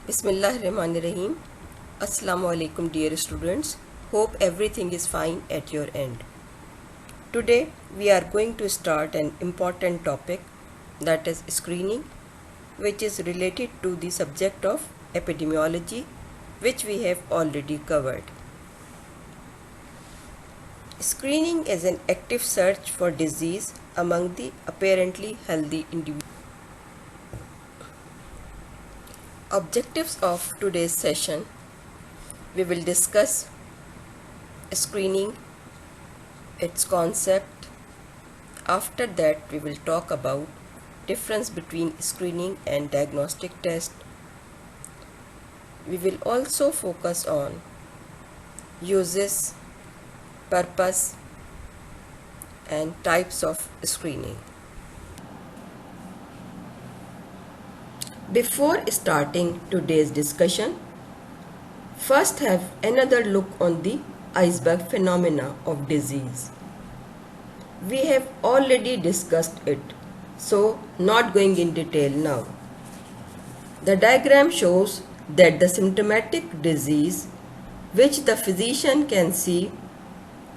Bismillahirrahmanirrahim. Assalamu alaikum dear students. Hope everything is fine at your end. Today we are going to start an important topic, that is screening, which is related to the subject of epidemiology, which we have already covered. Screening is an active search for disease among the apparently healthy individuals. Objectives of today's session: we will discuss screening, its concept. After that, we will talk about difference between screening and diagnostic test. We will also focus on uses, purpose, and types of screening. Before starting today's discussion, first have another look on the iceberg phenomena of disease. We have already discussed it, so not going in detail now. The diagram shows that the symptomatic disease which the physician can see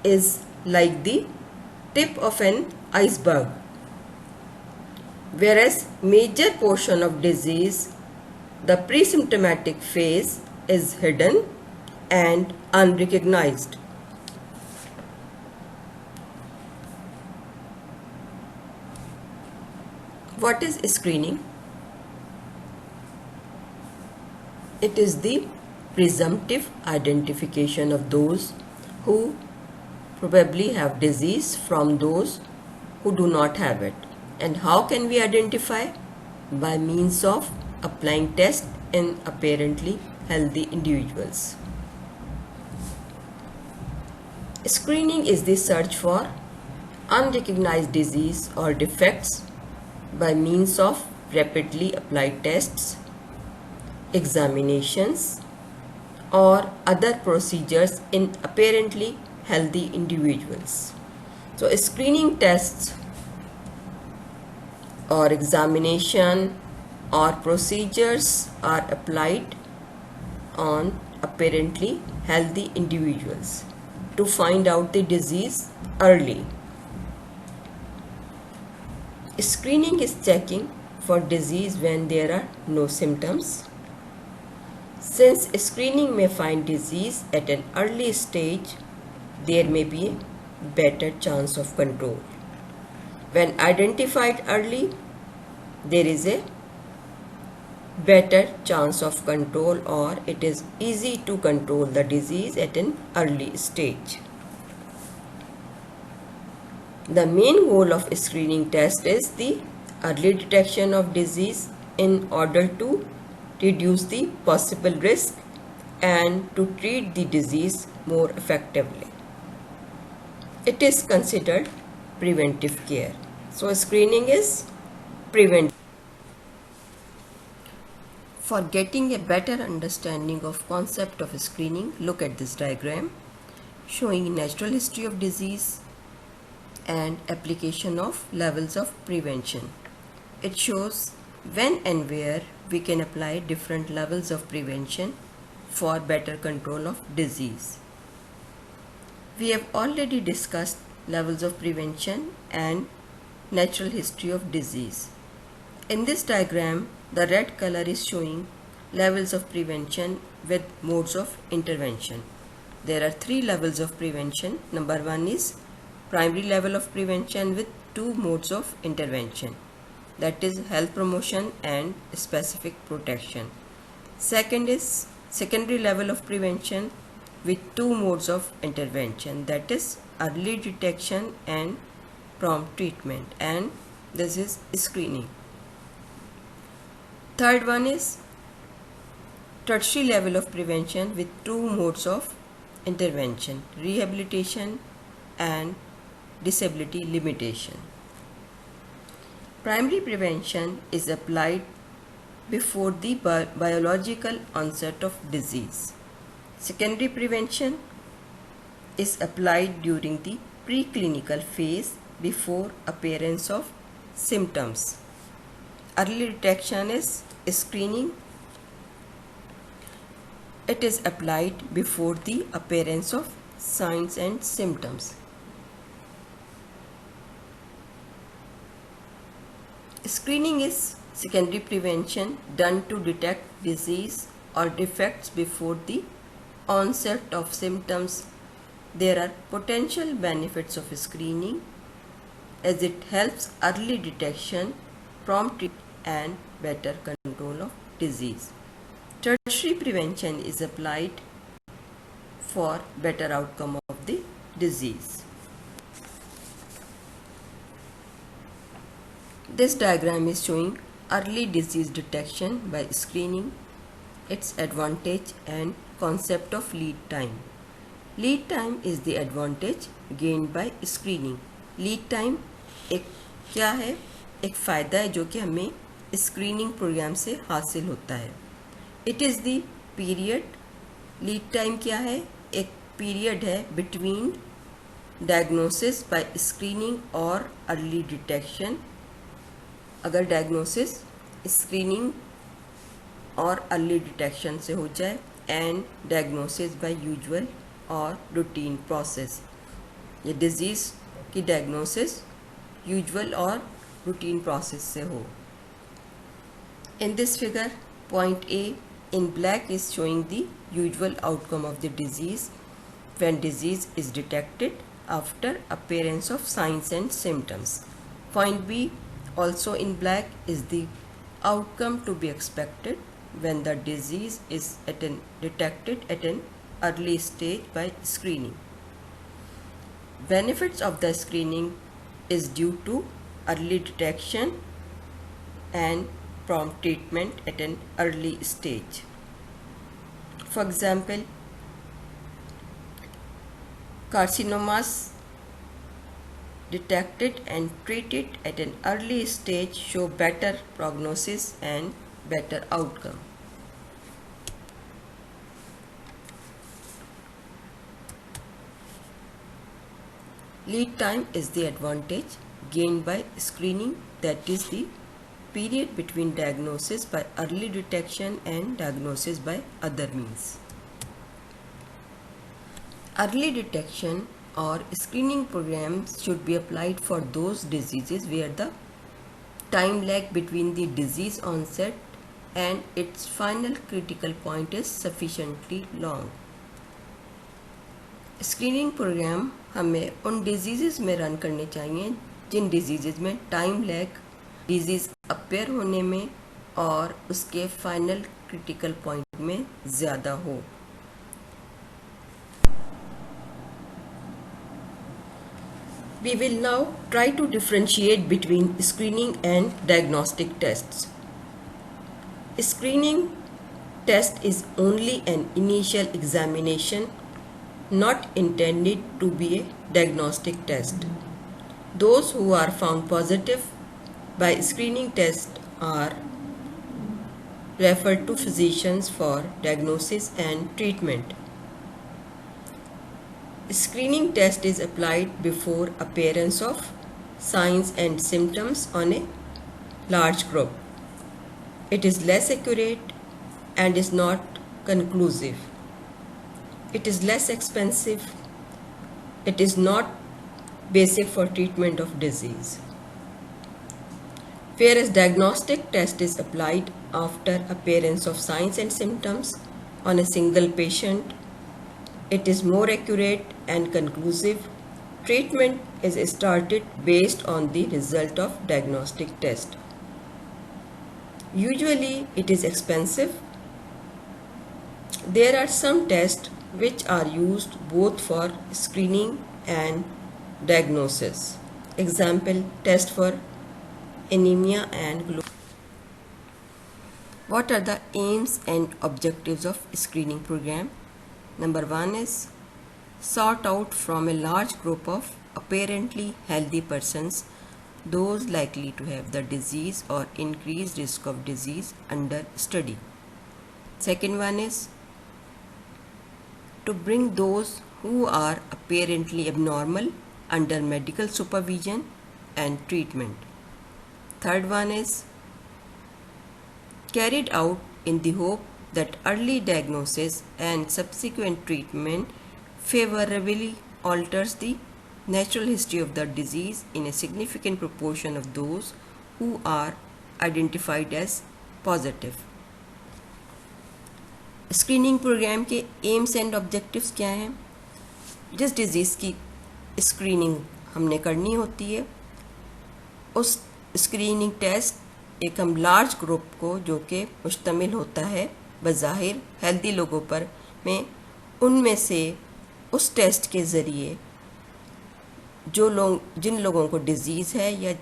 is like the tip of an iceberg, whereas major portion of disease, the pre-symptomatic phase, is hidden and unrecognized. What is screening? It is the presumptive identification of those who probably have disease from those who do not have it. And how can we identify? By means of applying tests in apparently healthy individuals. Screening is the search for unrecognized disease or defects by means of rapidly applied tests, examinations, or other procedures in apparently healthy individuals. So screening tests or examination or procedures are applied on apparently healthy individuals to find out the disease early. Screening is checking for disease when there are no symptoms. Since screening may find disease at an early stage, there may be a better chance of control. When identified early, there is a better chance of control, or it is easy to control the disease at an early stage. The main goal of screening test is the early detection of disease in order to reduce the possible risk and to treat the disease more effectively. It is considered preventive care. So screening is preventive. For getting a better understanding of concept of screening, look at this diagram showing natural history of disease and application of levels of prevention. It shows when and where we can apply different levels of prevention for better control of disease. We have already discussed levels of prevention and natural history of disease. In this diagram, the red color is showing levels of prevention with modes of intervention. There are three levels of prevention. Number one is primary level of prevention with two modes of intervention, that is health promotion and specific protection. Second is secondary level of prevention with two modes of intervention, that is early detection and prompt treatment, and this is screening. Third one is tertiary level of prevention with two modes of intervention, rehabilitation and disability limitation. Primary prevention is applied before the biological onset of disease. Secondary prevention is applied during the preclinical phase before appearance of symptoms. Early detection is screening It is applied before the appearance of signs and symptoms. Screening is secondary prevention done to detect disease or defects before the onset of symptoms. There are potential benefits of screening as it helps early detection, prompt treatment and better control of disease. Tertiary prevention is applied for better outcome of the disease. This diagram is showing early disease detection by screening, its advantage and concept of lead time. Lead time is the advantage gained by screening. Lead time एक क्या है, एक फ़ायदा है जो कि हमें screening programme से हासिल होता है. It is the period. Lead time क्या है, एक पीरियड है बिटवीन डायग्नोसिस बाय स्क्रीनिंग और अर्ली डिटेक्शन. अगर डायग्नोसिस स्क्रीनिंग और अर्ली डिटेक्शन से हो जाए एंड डायग्नोसिस बाय यूजुअल और रूटीन प्रोसेस. ये डिजीज़ की डायग्नोसिस यूजुअल और रूटीन प्रोसेस से हो. In this figure point A in black is showing the usual outcome of the disease when disease is detected after appearance of science and symptoms. Point B also in black is the outcome to be expected when the disease is detected at an early stage by screening. Benefits of the screening is due to early detection and prompt treatment at an early stage. For example, carcinomas detected and treated at an early stage show better prognosis and better outcome. Lead time is the advantage gained by screening, that is the period between diagnosis by early detection and diagnosis by other means. Early detection or screening programs should be applied for those diseases where the time lag between the disease onset and its final critical point is sufficiently long. Screening programme हमें उन diseases में run करने चाहिए जिन diseases में time lag disease appear होने में और उसके फाइनल क्रिटिकल पॉइंट में ज़्यादा हो. We will now try to differentiate between screening and diagnostic tests. Screening test is only an initial examination, not intended to be a diagnostic test. Those who are found positive by screening test are referred to physicians for diagnosis and treatment. Screening test is applied before appearance of signs and symptoms on a large group. It is less accurate and is not conclusive. It is less expensive. It is not basic for treatment of disease. Whereas diagnostic test is applied after appearance of signs and symptoms on a single patient. It is more accurate and conclusive. Treatment is started based on the result of diagnostic test. Usually it is expensive. There are some tests which are used both for screening and diagnosis. Example, test for anemia and glucose. What are the aims and objectives of screening program? Number 1 is sort out from a large group of apparently healthy persons those likely to have the disease or increased risk of disease under study. Second one is to bring those who are apparently abnormal under medical supervision and treatment. Third one is carried out in the hope that early diagnosis and subsequent treatment favorably alters the natural history of the disease in a significant proportion of those who are identified as positive. Screening programme के aims and objectives क्या हैं? जिस disease की screening हमने करनी होती है, उस स्क्रीनिंग टेस्ट एक हम लार्ज ग्रुप को जो कि मुश्तमिल होता है बज़ाहिर हेल्दी लोगों पर में, उनमें से उस टेस्ट के ज़रिए जिन लोगों को डिज़ीज़ है या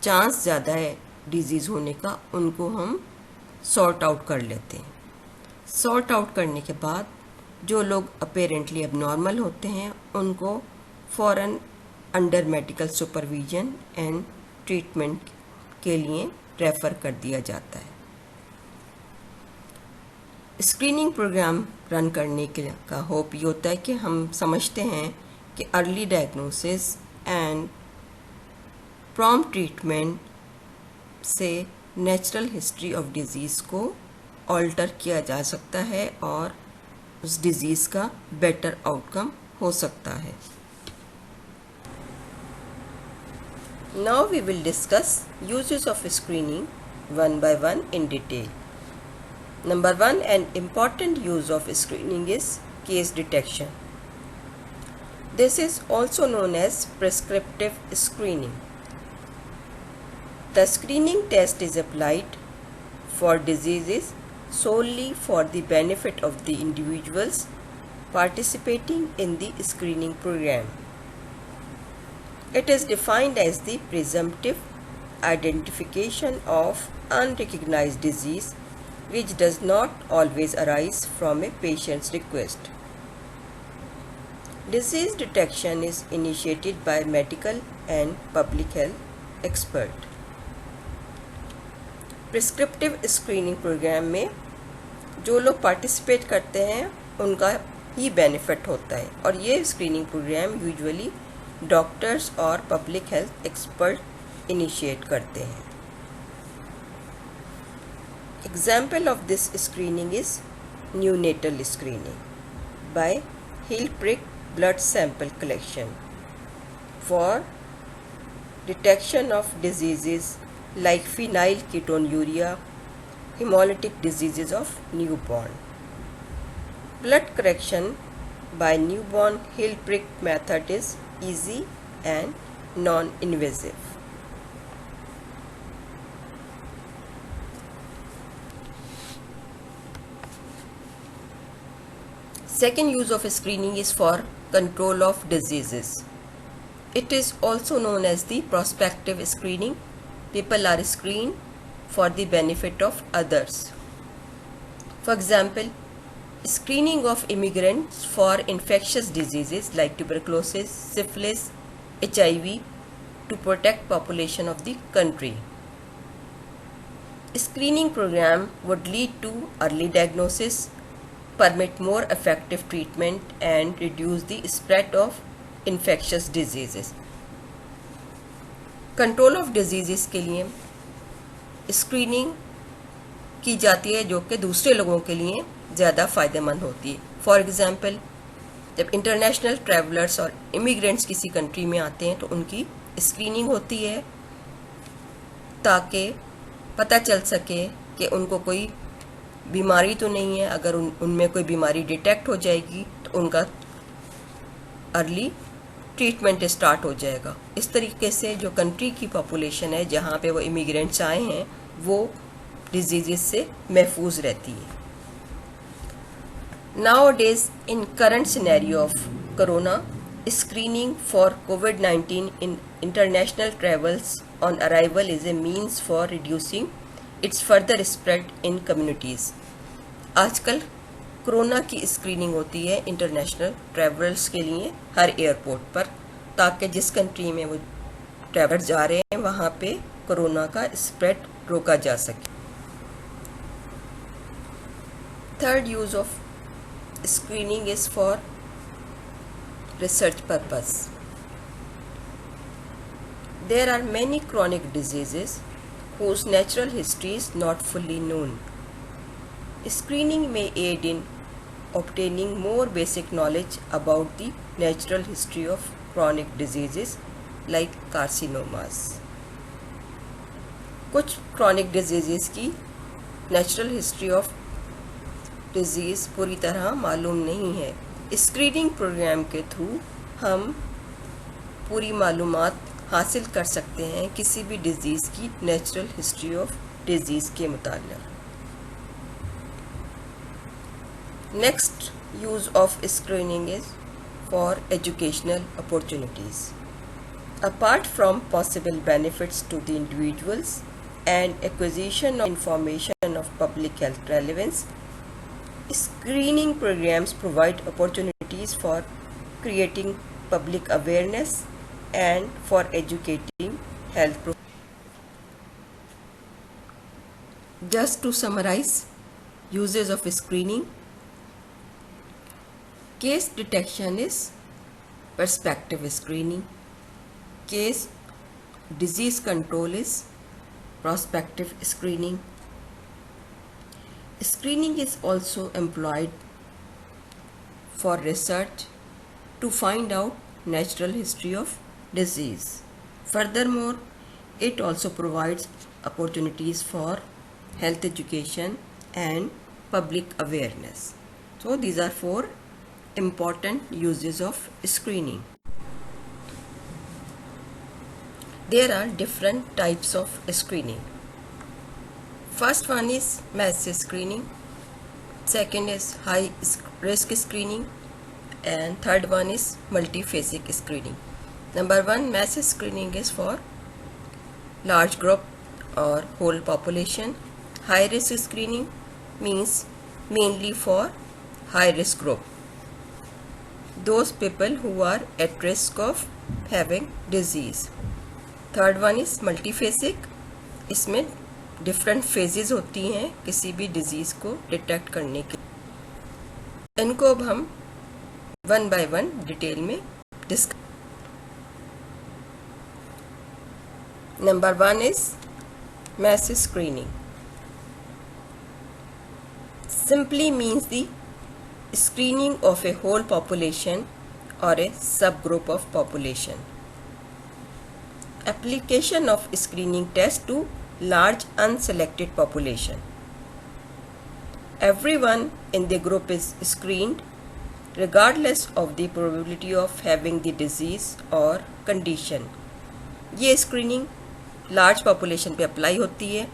चांस ज़्यादा है डिज़ीज़ होने का, उनको हम सॉर्ट आउट कर लेते हैं। सॉर्ट आउट करने के बाद जो लोग अपेरेंटली अब नॉर्मल होते हैं उनको फ़ौरन under medical supervision and treatment के लिए रेफ़र कर दिया जाता है। स्क्रीनिंग प्रोग्राम रन करने का होप ये होता है कि हम समझते हैं कि early diagnosis and prompt treatment से नेचुरल हिस्ट्री ऑफ डिज़ीज़ को ऑल्टर किया जा सकता है और उस डिज़ीज़ का बेटर आउटकम हो सकता है। Now we will discuss uses of screening one by one in detail. Number one, an important use of screening is case detection. This is also known as prescriptive screening. The screening test is applied for diseases solely for the benefit of the individuals participating in the screening program. It is defined as the presumptive identification of unrecognized disease which does not always arise from a patient's request. Disease detection is initiated by medical and public health expert. Prescriptive screening programme में जो लोग participate करते हैं उनका ही benefit होता है और ये स्क्रीनिंग प्रोग्राम यूजुअली डॉक्टर्स और पब्लिक हेल्थ एक्सपर्ट इनिशिएट करते हैं। Example of this screening is neonatal screening by heel prick blood sample collection for detection of diseases like phenylketonuria, hemolytic diseases of newborn. Blood collection by newborn Hill-Prick method is easy and non-invasive. Second use of screening is for control of diseases. It is also known as the prospective screening. People are screened for the benefit of others. For example, screening of immigrants for infectious diseases like tuberculosis, syphilis, HIV to protect population of the country. Screening program would lead to early diagnosis, permit more effective treatment and reduce the spread of infectious diseases. Control of disease के लिए screening की जाती है जो कि दूसरे लोगों के लिए ज़्यादा फ़ायदेमंद होती है। फॉर एग्ज़ाम्पल, जब इंटरनेशनल ट्रैवलर्स और इमिग्रेंट्स किसी कंट्री में आते हैं तो उनकी स्क्रीनिंग होती है ताकि पता चल सके कि उनको कोई बीमारी तो नहीं है। अगर उनमें कोई बीमारी डिटेक्ट हो जाएगी तो उनका अर्ली ट्रीटमेंट स्टार्ट हो जाएगा। इस तरीके से जो कंट्री की पॉपुलेशन है जहाँ पे वो इमिग्रेंट्स आए हैं वो डिजीज़ से महफूज रहती है। Nowadays, in current scenario of corona, screening for COVID-19 in international travels on arrival is a means for reducing its further spread in communities. आजकल कोरोना की स्क्रीनिंग होती है इंटरनेशनल ट्रैवलर्स के लिए हर एयरपोर्ट पर, ताकि जिस कंट्री में वो ट्रैवलर जा रहे हैं वहाँ पे कोरोना का स्प्रेड रोका जा सके। Third use of screening is for research purpose. There are many chronic diseases whose natural history is not fully known. Screening may aid in obtaining more basic knowledge about the natural history of chronic diseases like carcinomas. कुछ chronic diseases की natural history of disease पूरी तरह मालूम नहीं है. Screening programme के through हम पूरी मालूमात हासिल कर सकते हैं किसी भी डिज़ीज़ की नेचुरल हिस्ट्री ऑफ डिज़ीज़ के मुताल्लिक़. Next use of screening is for educational opportunities. Apart from possible benefits to the individuals and acquisition of information of public health relevance, screening programs provide opportunities for creating public awareness and for educating health. Just to summarize uses of screening, case detection is prospective screening, case disease control is prospective screening. Screening is also employed for research to find out natural history of disease. Furthermore, it also provides opportunities for health education and public awareness. So these are 4 important uses of screening. There are different types of screening. First one is mass screening, second is high risk screening, and third one is multiphasic screening. Number 1, mass screening is for large group or whole population. High risk screening means mainly for high risk group, those people who are at risk of having disease. Third one is multiphasic. इसमें different phases होती हैं किसी भी disease को detect करने के. इनको अब हम वन बाय वन डिटेल में discuss. Number 1 is mass screening. Simply means the screening of a whole population or a subgroup of population. Application of screening test to large unselected population. Everyone in the group is screened regardless of the probability of having the disease or condition. ये screening large population पे apply होती है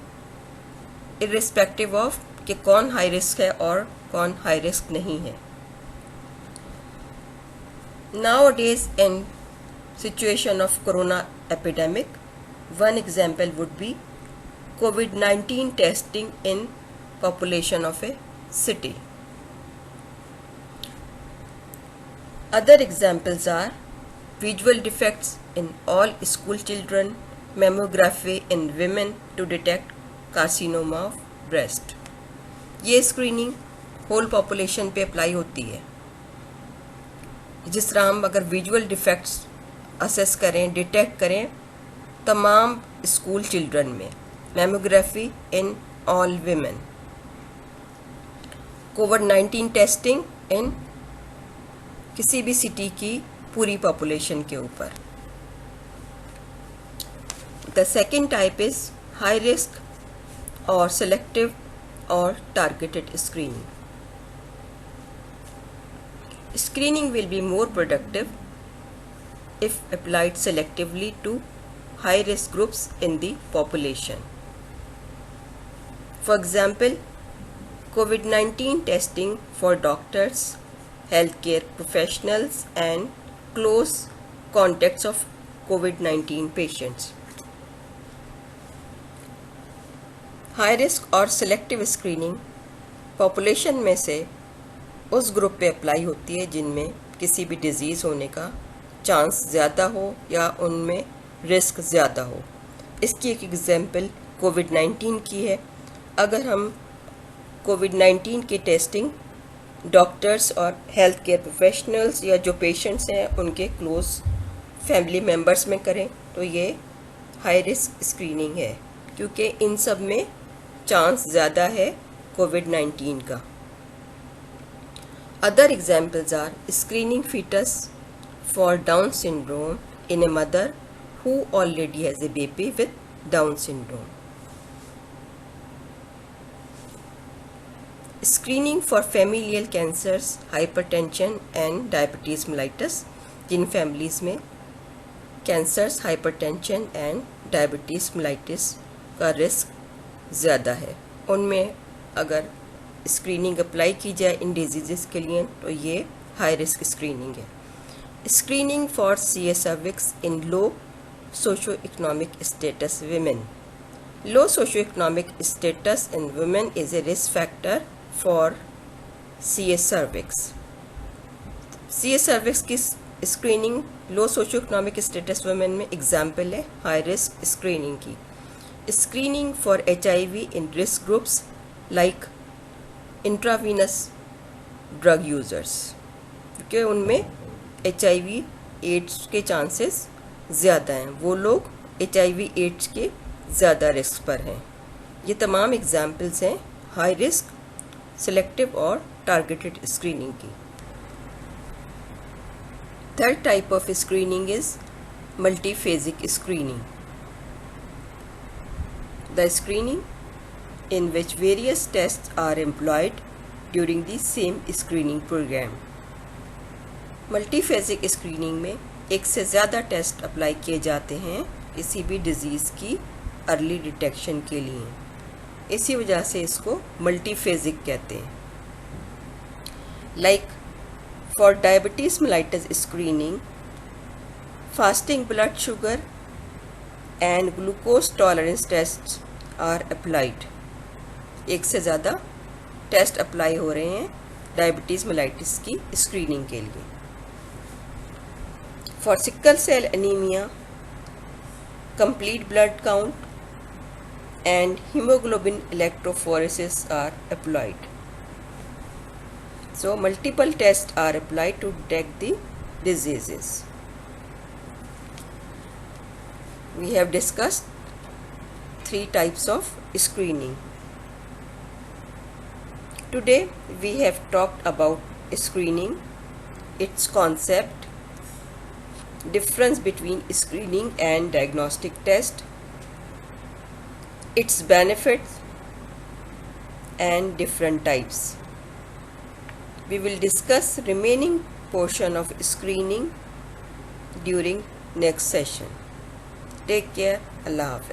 irrespective of कि कौन high risk है और कौन high risk नहीं है. Nowadays in situation of corona epidemic, one example would be COVID-19 testing in population of a city. Other examples are visual defects in all school children, mammography in women to detect carcinoma of breast. ये screening whole population पे apply होती है. जिस तरह हम अगर visual defects assess करें, detect करें तमाम स्कूल चिल्ड्रन में, mammography in all women, covid testing in किसी भी सिटी की पूरी पॉपुलेशन के ऊपर. The second type is high risk और सेलेक्टिव और targeted screening. Screening will be more productive if applied selectively to high-risk groups in the population. For example, COVID-19 testing for doctors, healthcare professionals and close contacts of COVID-19 patients. High risk और selective screening population में से उस group पे apply होती है जिनमें किसी भी डिज़ीज़ होने का चांस ज़्यादा हो या उनमें रिस्क ज़्यादा हो. इसकी एक एग्जांपल कोविड-19 की है. अगर हम कोविड-19 की टेस्टिंग डॉक्टर्स और हेल्थ केयर प्रोफेशनल्स या जो पेशेंट्स हैं उनके क्लोज फैमिली मेम्बर्स में करें तो ये हाई रिस्क स्क्रीनिंग है, क्योंकि इन सब में चांस ज़्यादा है कोविड-19 का। Other examples are screening fetus for Down syndrome in a mother who already has a baby with Down syndrome. Screening for familial cancers, hypertension and diabetes mellitus, जिन families में cancers, hypertension and diabetes mellitus का risk ज़्यादा है, उनमें अगर screening apply की जाए इन disease के लिए तो ये हाई रिस्क स्क्रीनिंग है। Screening for CA cervix in low socio economic status women. Low socioeconomic status in women is a risk factor for CA cervix. CA cervix की स्क्रीनिंग लो socio economic status women में example है high risk screening की। Screening for HIV in risk groups like intravenous drug users, क्योंकि उनमें HIV ads के chances ज़्यादा हैं, वो लोग HIV एड्स के ज़्यादा रिस्क पर हैं। ये तमाम एग्जाम्पल्स हैं हाई रिस्क, सिलेक्टिव और टारगेटेड स्क्रीनिंग की। Third type of screening is multiphasic screening. The screening in which various tests are employed during the same screening program. Multiphasic screening में एक से ज़्यादा टेस्ट अप्लाई किए जाते हैं किसी भी डिज़ीज़ की अर्ली डिटेक्शन के लिए, इसी वजह से इसको मल्टीफेजिक कहते हैं। Like for diabetes mellitus screening, fasting blood sugar and glucose tolerance test are applied. एक से ज़्यादा टेस्ट अप्लाई हो रहे हैं डायबिटीज़ मेलाइटिस की स्क्रीनिंग के लिए। For sickle cell anaemia, complete blood count and hemoglobin electrophoresis are applied. So multiple tests are applied to detect the diseases. We have discussed 3 types of screening. Today we have talked about screening, its concept, difference between screening and diagnostic test, its benefits and different types. We will discuss remaining portion of screening during next session. Take care. Allah Hafiz.